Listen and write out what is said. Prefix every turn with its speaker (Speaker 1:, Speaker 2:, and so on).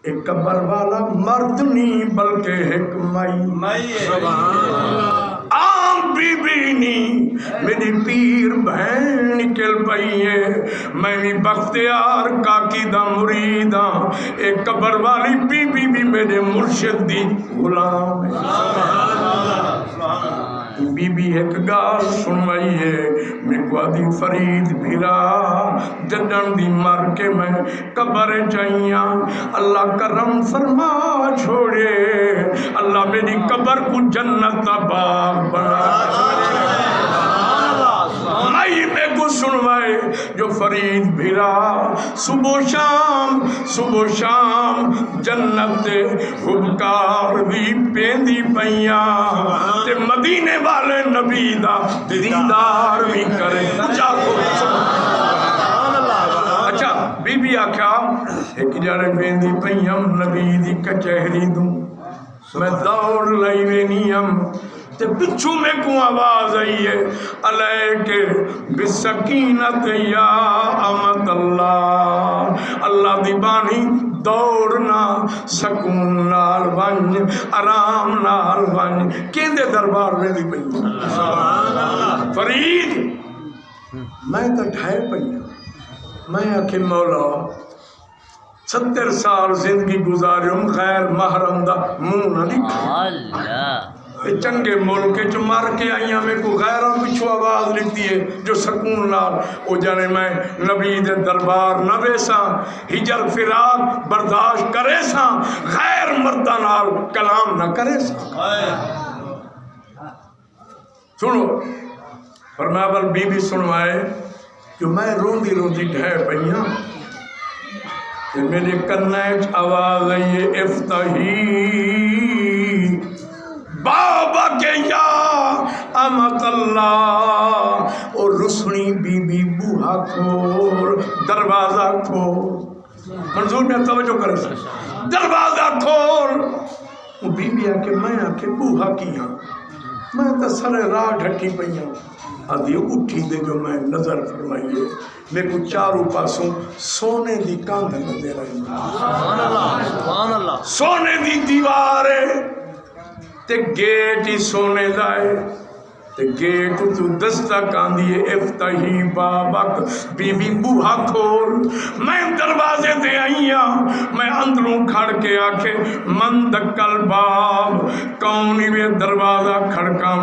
Speaker 1: ایک قبر والا مرد نہیں بلکہ ایک مائی عام بی بی نہیں میری پیر بہن نکل پئی ہے میں بھی بختیار کاکی دا مرید ہاں ایک قبر والی بی بی بھی میرے مرشد دی غلام ہے بی بی ایک گال سنوائی ہے میں کو آدھی فرید بھیرا جدن دی مر کے میں قبر چاہیاں اللہ کرم فرما چھوڑے اللہ میری قبر کو جنت دا باغ بنا مائی میں کو سنوائے جو فرید بھیرا صبح شام جنت دے حبکار دی پیندی پیاں تے مدینے والے نبی دا دیدار بھی کرے اچھا بی بی آکھا ایک جانے پیندی پیاں نبی دی کچہری دوں میں دوڑ لئی وینیم تے پچھو میں کو آواز آئی ہے علیک بسکینت یا امت اللہ دی بانی دوڑنا سکون نال ونج آرام نال ونج کیندے دربار میں دی پئی فرید میں تو ٹھائے پئی میں آکھے مولا 70 سال زندگی گزاریم خیر محرم دا منہ نہ لکھا چنگے ملک جو مار کے آئیاں میں کو غیران پچھو آواز لکھتی ہے جو سکون نال او جانے میں نبی دے دربار نہ بیساں ہجر فراق برداشت کرے ساں غیر مردہ نال کلام نہ کرے ساں سنو فرمایا بل بی بی سنوائے کہ میں روندی ڈھے پئیاں کہ میرے کنیچ آواز آئیے افتحی بابا کے یا امت اللہ اور رسنی بی بی بوہا کھول دروازہ کھول منظور میں توجہ کرے دروازہ کھول بی بی آکے میں آکے بوہا کیا میں تو سر راہ ڈھٹی پئیاں آدھی اٹھی دے جو میں نظر فرمائیے میں کو چاروں پاسوں سونے دی کاندھ نظر آئی سونے دی دیوارے تے گیٹ ہی سونے دائے تے گیٹ تو دستک آندھیے افتحی بابک بی بی بوہا کھول میں دروازے دے آئیاں میں اندروں کھڑ کے آکھے من دکل باب کونی میں دروازہ کھڑکا